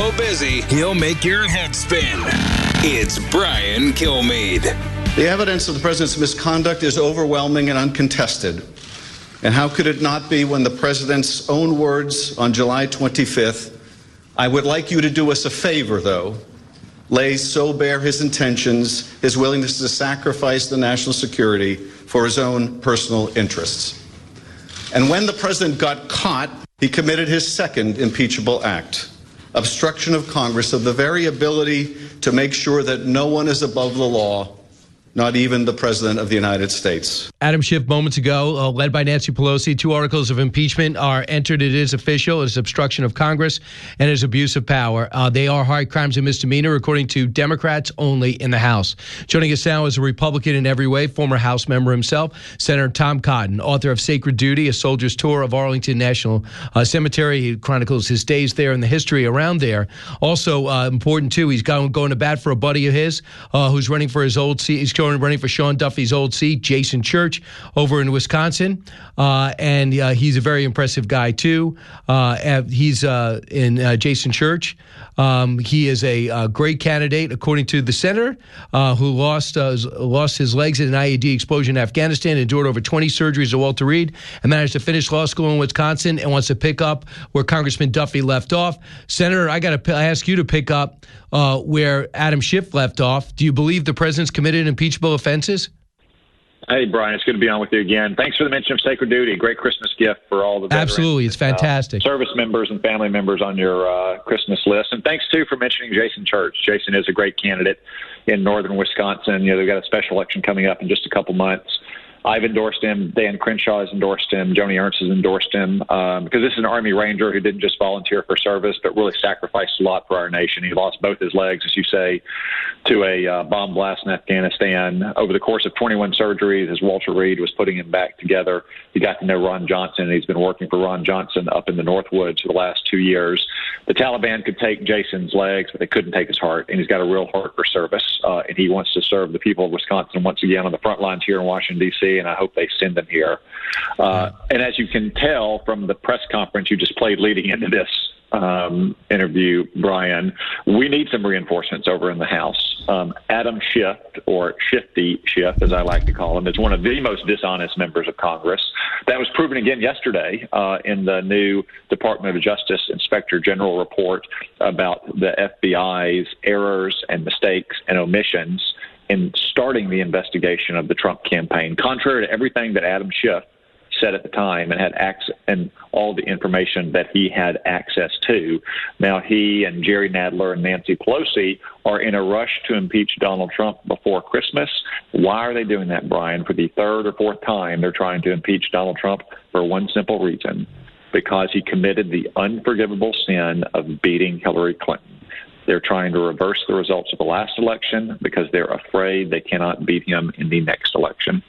so busy, he'll make your head spin. It's Brian Kilmeade. The evidence of the president's misconduct is overwhelming and uncontested. And how could it not be when the president's own words on July 25th, "I would like you to do us a favor, though," lays so bare his intentions, his willingness to sacrifice the national security for his own personal interests. And when the president got caught, he committed his second impeachable act, obstruction of Congress of the very ability to make sure that no one is above the law, not even the President of the United States. Adam Schiff moments ago, led by Nancy Pelosi, 2 articles of impeachment are entered. It is official. It's obstruction of Congress and it's abuse of power. They are high crimes and misdemeanor, according to Democrats only in the House. Joining us now is a Republican in every way, former House member himself, Senator Tom Cotton, author of Sacred Duty, A Soldier's Tour of Arlington National Cemetery. He chronicles his days there and the history around there. Also important, too, he's going to bat for a buddy of his who's running for his old seat. He's running for Sean Duffy's old seat, Jason Church, over in Wisconsin. And he's a very impressive guy, too. He's in Jason Church. He is a great candidate, according to the senator, who lost his legs in an IED explosion in Afghanistan, endured over 20 surgeries at Walter Reed, and managed to finish law school in Wisconsin and wants to pick up where Congressman Duffy left off. Senator, I got to ask you to pick up where Adam Schiff left off. Do you believe the president's committed impeachable offenses? Hey, Brian, it's good to be on with you again. Thanks for the mention of Sacred Duty. Great Christmas gift for all the veterans. Absolutely. It's fantastic. Service members and family members on your Christmas list. And thanks, too, for mentioning Jason Church. Jason is a great candidate in northern Wisconsin. They've got a special election coming up in just a couple months. I've endorsed him. Dan Crenshaw has endorsed him. Joni Ernst has endorsed him because this is an Army Ranger who didn't just volunteer for service, but really sacrificed a lot for our nation. He lost both his legs, as you say, to a bomb blast in Afghanistan. Over the course of 21 surgeries, as Walter Reed was putting him back together, he got to know Ron Johnson, and he's been working for Ron Johnson up in the Northwoods for the last 2 years. The Taliban could take Jason's legs, but they couldn't take his heart, and he's got a real heart for service, and he wants to serve the people of Wisconsin once again on the front lines here in Washington, D.C., and I hope they send him here. And as you can tell from the press conference you just played leading into this interview, Brian, we need some reinforcements over in the House. Adam Schiff, or Shifty Schiff, as I like to call him, is one of the most dishonest members of Congress. That was proven again yesterday in the new Department of Justice Inspector General report about the FBI's errors and mistakes and omissions in starting the investigation of the Trump campaign, contrary to everything that Adam Schiff said at the time and had access and all the information that he had access to. Now he and Jerry Nadler and Nancy Pelosi are in a rush to impeach Donald Trump before Christmas. Why are they doing that, Brian? For the third or fourth time, they're trying to impeach Donald Trump for one simple reason: because he committed the unforgivable sin of beating Hillary Clinton. They're trying to reverse the results of the last election because they're afraid they cannot beat him in the next election.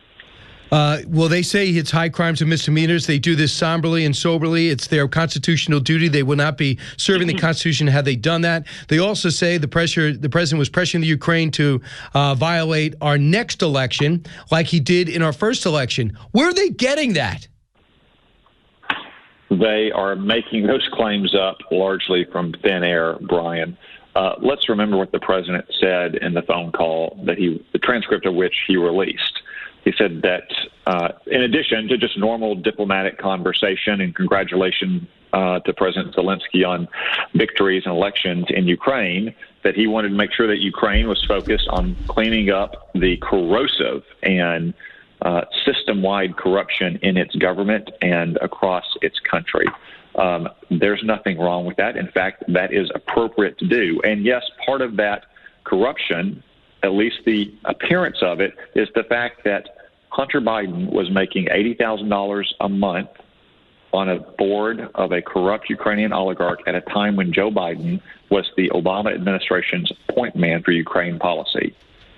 Well, they say it's high crimes and misdemeanors. They do this somberly and soberly. It's their constitutional duty. They will not be serving the Constitution had they done that. They also say the president was pressuring the Ukraine to violate our next election like he did in our first election. Where are they getting that? They are making those claims up largely from thin air, Brian. Let's remember what the president said in the phone call that the transcript of which he released. He said that in addition to just normal diplomatic conversation and congratulations to President Zelensky on victories and elections in Ukraine, that he wanted to make sure that Ukraine was focused on cleaning up the corrosive and system-wide corruption in its government and across its country. There's nothing wrong with that. In fact, that is appropriate to do. And yes, part of that corruption, at least the appearance of it, is the fact that Hunter Biden was making $80,000 a month on a board of a corrupt Ukrainian oligarch at a time when Joe Biden was the Obama administration's point man for Ukraine policy.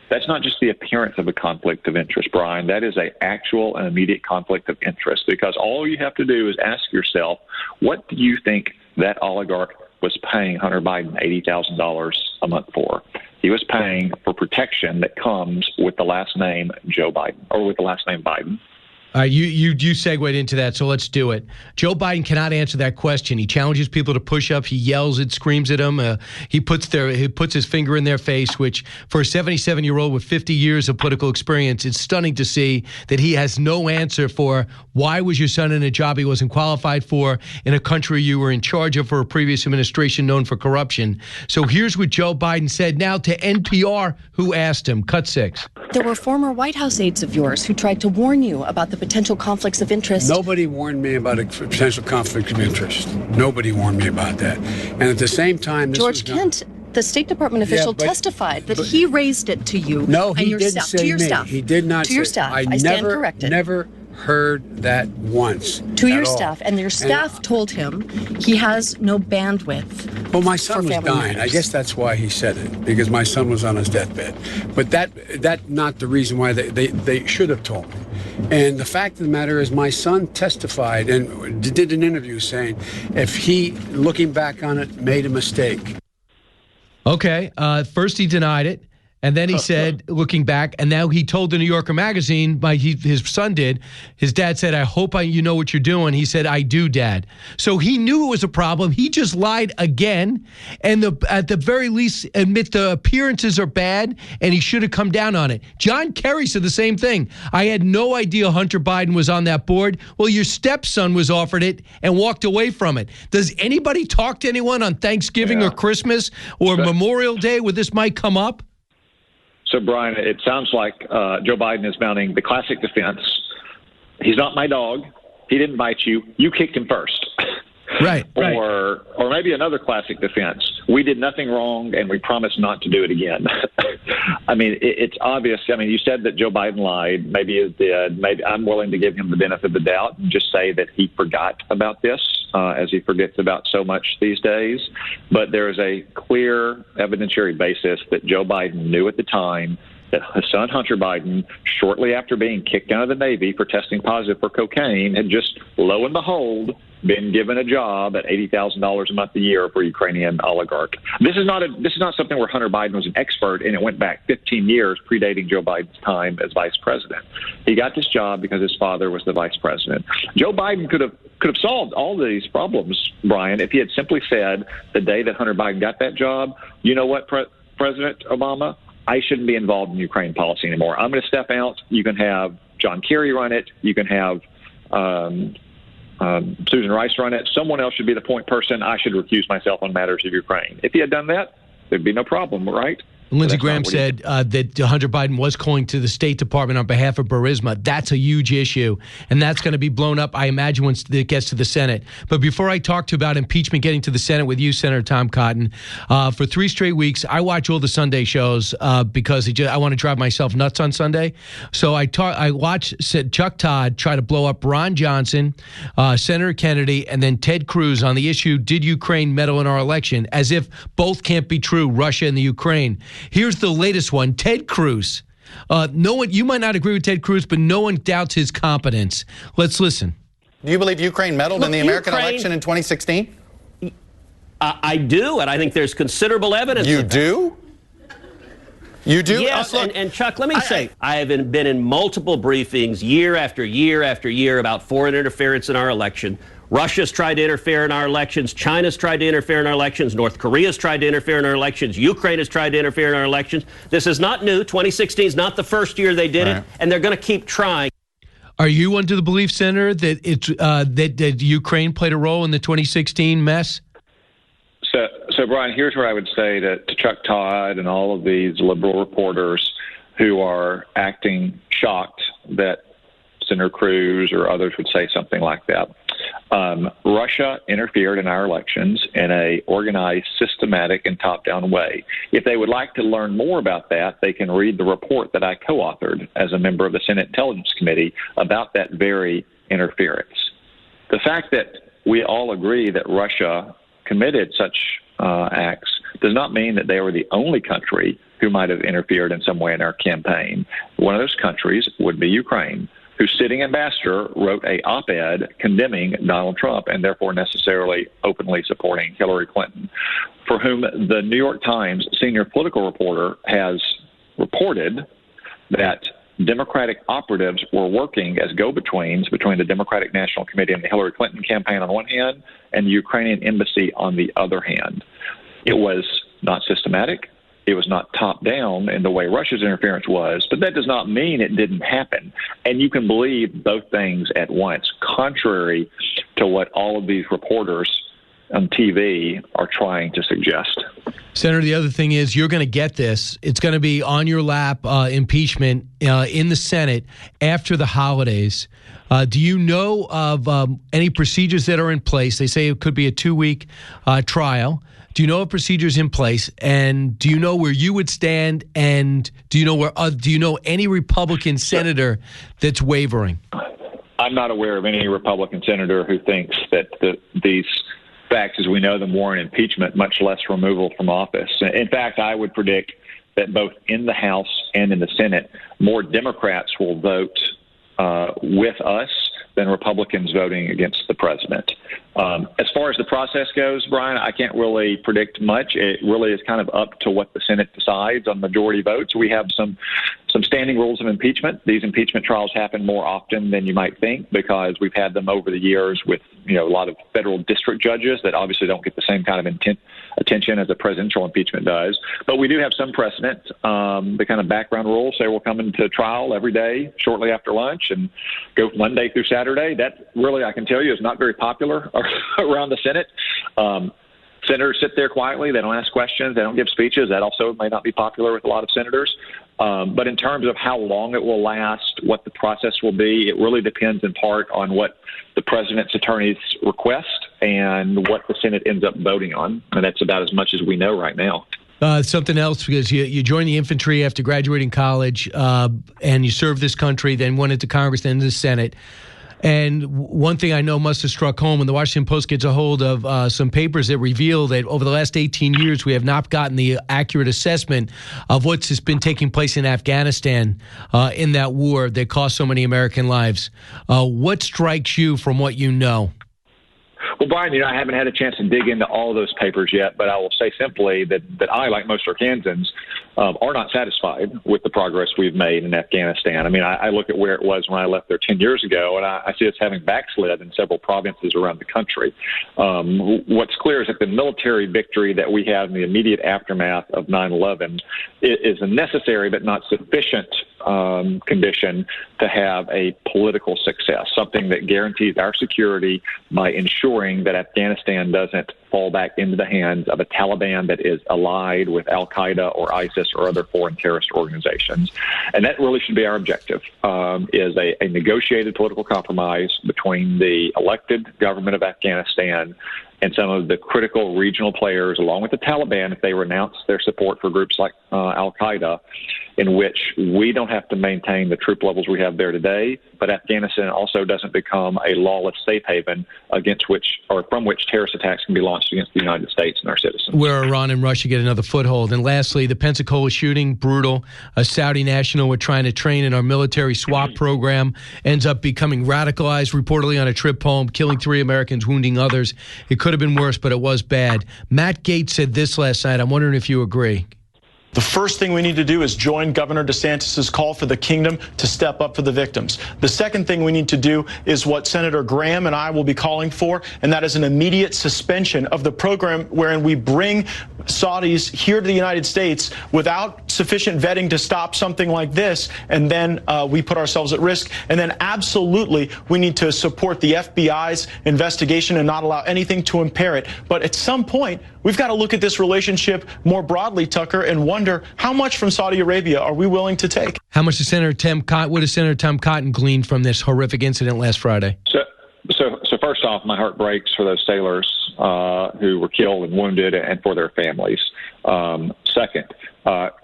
That's not just the appearance of a conflict of interest, Brian. That is an actual and immediate conflict of interest, because all you have to do is ask yourself, what do you think that oligarch was paying Hunter Biden $80,000 a month for? He was paying for protection that comes with the last name Joe Biden, or with the last name Biden. You segued into that, so let's do it. Joe Biden cannot answer that question. He challenges people to push up. He yells and screams at them. He puts his finger in their face, which for a 77-year-old with 50 years of political experience, it's stunning to see that he has no answer for why was your son in a job he wasn't qualified for in a country you were in charge of for a previous administration known for corruption. So here's what Joe Biden said now to NPR, who asked him. Cut 6. There were former White House aides of yours who tried to warn you about the potential conflicts of interest. Nobody warned me about a potential conflict of interest. Nobody warned me about that. And at the same time, George Kent, the State Department official, testified that he raised it to you. No, he and your didn't staff, say to your me. staff. He did not. To your staff. I stand corrected. Never heard that once. To your staff, and your staff told him he has no bandwidth. Well, my son was dying. I guess that's why he said it, because my son was on his deathbed. But that not the reason why they should have told me. And the fact of the matter is, my son testified and did an interview saying if he, looking back on it, made a mistake. Okay. First he denied it. And then he said, looking back, and now he told the New Yorker magazine, his son did, his dad said, I hope you know what you're doing. He said, I do, Dad. So he knew it was a problem. He just lied again, and at the very least admit the appearances are bad, and he should have come down on it. John Kerry said the same thing. I had no idea Hunter Biden was on that board. Well, your stepson was offered it and walked away from it. Does anybody talk to anyone on Thanksgiving or Christmas or Memorial Day where this might come up? So, Brian, it sounds like Joe Biden is mounting the classic defense. He's not my dog. He didn't bite you. You kicked him first. Right. Or maybe another classic defense. We did nothing wrong, and we promised not to do it again. I mean, it's obvious. I mean, you said that Joe Biden lied. Maybe he did. Maybe I'm willing to give him the benefit of the doubt and just say that he forgot about this, as he forgets about so much these days. But there is a clear evidentiary basis that Joe Biden knew at the time that his son Hunter Biden, shortly after being kicked out of the Navy for testing positive for cocaine, had just, lo and behold, been given a job at $80,000 a month a year for a Ukrainian oligarch. This is not something where Hunter Biden was an expert, and it went back 15 years, predating Joe Biden's time as vice president. He got this job because his father was the vice president. Joe Biden could have solved all these problems, Brian, if he had simply said the day that Hunter Biden got that job, you know what, President Obama, I shouldn't be involved in Ukraine policy anymore. I'm going to step out. You can have John Kerry run it. You can have Susan Rice run it. Someone else should be the point person. I should recuse myself on matters of Ukraine. If he had done that, there'd be no problem, right? Lindsey Graham said that Hunter Biden was calling to the State Department on behalf of Burisma. That's a huge issue, and that's going to be blown up, I imagine, once it gets to the Senate. But before I talk to you about impeachment getting to the Senate with you, Senator Tom Cotton, for 3 straight weeks, I watch all the Sunday shows because I want to drive myself nuts on Sunday. So I watched Chuck Todd try to blow up Ron Johnson, Senator Kennedy, and then Ted Cruz on the issue, did Ukraine meddle in our election, as if both can't be true, Russia and the Ukraine. Here's the latest one, Ted Cruz. You might not agree with Ted Cruz, but no one doubts his competence. Let's listen. Do you believe Ukraine meddled in the American election in 2016? I do, and I think there's considerable evidence. You do? You do? Yes, and Chuck, let me say, I have been in multiple briefings year after year after year about foreign interference in our election. Russia's tried to interfere in our elections. China's tried to interfere in our elections. North Korea's tried to interfere in our elections. Ukraine has tried to interfere in our elections. This is not new. 2016 is not the first year they did it, and they're going to keep trying. Are you under the belief, Senator, that that Ukraine played a role in the 2016 mess? So Brian, here's where I would say to Chuck Todd and all of these liberal reporters who are acting shocked that Senator Cruz or others would say something like that. Russia interfered in our elections in a organized, systematic, and top-down way. If they would like to learn more about that, they can read the report that I co-authored as a member of the Senate Intelligence Committee about that very interference. The fact that we all agree that Russia committed such acts does not mean that they were the only country who might have interfered in some way in our campaign. One of those countries would be Ukraine, whose sitting ambassador wrote an op-ed condemning Donald Trump and therefore necessarily openly supporting Hillary Clinton, for whom the New York Times senior political reporter has reported that Democratic operatives were working as go-betweens between the Democratic National Committee and the Hillary Clinton campaign on one hand and the Ukrainian embassy on the other hand. It was not systematic. It was not top-down in the way Russia's interference was, but that does not mean it didn't happen. And you can believe both things at once, contrary to what all of these reporters on TV are trying to suggest. Senator, the other thing is you're going to get this. It's going to be on your lap, impeachment in the Senate after the holidays. Do you know of any procedures that are in place? They say it could be a 2-week trial. Do you know of procedures in place? And do you know where you would stand? And do you know any Republican senator that's wavering? I'm not aware of any Republican senator who thinks that these facts as we know them warrant impeachment, much less removal from office. In fact, I would predict that both in the House and in the Senate, more Democrats will vote with us than Republicans voting against the president. As far as the process goes, Brian, I can't really predict much. It really is kind of up to what the Senate decides on majority votes. We have some standing rules of impeachment. These impeachment trials happen more often than you might think because we've had them over the years with a lot of federal district judges that obviously don't get the same kind of attention as a presidential impeachment does. But we do have some precedent. The kind of background rules say we'll come into trial every day shortly after lunch and go Monday through Saturday. That really, I can tell you, is not very popular around the Senate. Senators sit there quietly. They don't ask questions. They don't give speeches. That also may not be popular with a lot of senators. But in terms of how long it will last, what the process will be, it really depends in part on what the president's attorneys request and what the Senate ends up voting on. And that's about as much as we know right now. Something else, because you joined the infantry after graduating college and you served this country, then went into Congress, then into the Senate. And one thing I know must have struck home when the Washington Post gets a hold of some papers that reveal that over the last 18 years, we have not gotten the accurate assessment of what's been taking place in Afghanistan in that war that cost so many American lives. What strikes you from what you know? Well, Brian, I haven't had a chance to dig into all those papers yet, but I will say simply that I, like most Arkansans, are not satisfied with the progress we've made in Afghanistan. I mean, I look at where it was when I left there 10 years ago, and I see us having backslid in several provinces around the country. What's clear is that the military victory that we have in the immediate aftermath of 9/11 is a necessary but not sufficient condition to have a political success, something that guarantees our security by ensuring that Afghanistan doesn't fall back into the hands of a Taliban that is allied with Al-Qaeda or ISIS or other foreign terrorist organizations. And that really should be our objective, is a negotiated political compromise between the elected government of Afghanistan and some of the critical regional players, along with the Taliban, if they renounce their support for groups like Al-Qaeda, in which we don't have to maintain the troop levels we have there today, but Afghanistan also doesn't become a lawless safe haven against which or from which terrorist attacks can be launched against the United States and our citizens. Where Iran and Russia get another foothold. And lastly, the Pensacola shooting, brutal. A Saudi national we're trying to train in our military swap program ends up becoming radicalized, reportedly on a trip home, killing 3 Americans, wounding others. It could have been worse, but it was bad. Matt Gaetz said this last night. I'm wondering if you agree. The first thing we need to do is join Governor DeSantis' call for the kingdom to step up for the victims. The second thing we need to do is what Senator Graham and I will be calling for, and that is an immediate suspension of the program wherein we bring Saudis here to the United States without sufficient vetting to stop something like this, and then we put ourselves at risk. And then absolutely we need to support the FBI's investigation and not allow anything to impair it. But at some point, we've got to look at this relationship more broadly, Tucker, and wonder how much from Saudi Arabia are we willing to take? How much does Senator Tom Cotton glean from this horrific incident last Friday? So first off, my heart breaks for those sailors who were killed and wounded and for their families. Second,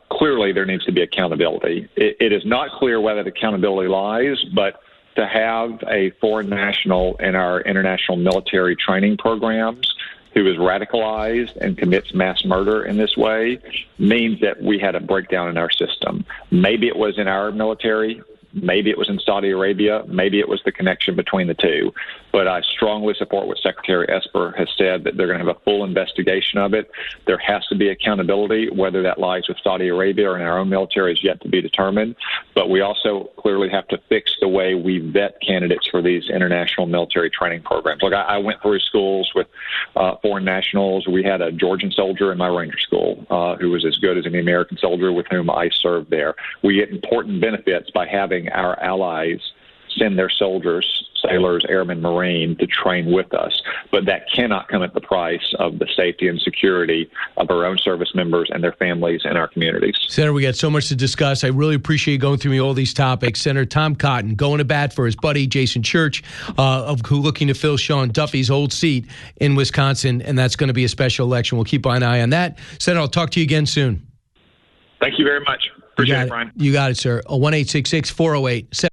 clearly there needs to be accountability. It is not clear whether the accountability lies, but to have a foreign national in our international military training programs who is radicalized and commits mass murder in this way means that we had a breakdown in our system. Maybe it was in our military. Maybe it was in Saudi Arabia. Maybe it was the connection between the two. But I strongly support what Secretary Esper has said, that they're going to have a full investigation of it. There has to be accountability. Whether that lies with Saudi Arabia or in our own military is yet to be determined. But we also clearly have to fix the way we vet candidates for these international military training programs. Look, I went through schools with foreign nationals. We had a Georgian soldier in my Ranger School who was as good as any American soldier with whom I served there. We get important benefits by having our allies send their soldiers, sailors, airmen, Marine, to train with us. But that cannot come at the price of the safety and security of our own service members and their families and our communities. Senator, we got so much to discuss. I really appreciate you going through me all these topics. Senator Tom Cotton going to bat for his buddy Jason Church, who looking to fill Sean Duffy's old seat in Wisconsin, and that's going to be a special election. We'll keep an eye on that. Senator, I'll talk to you again soon. Thank you very much. Appreciate it, Brian. You got it, sir. 1-866-408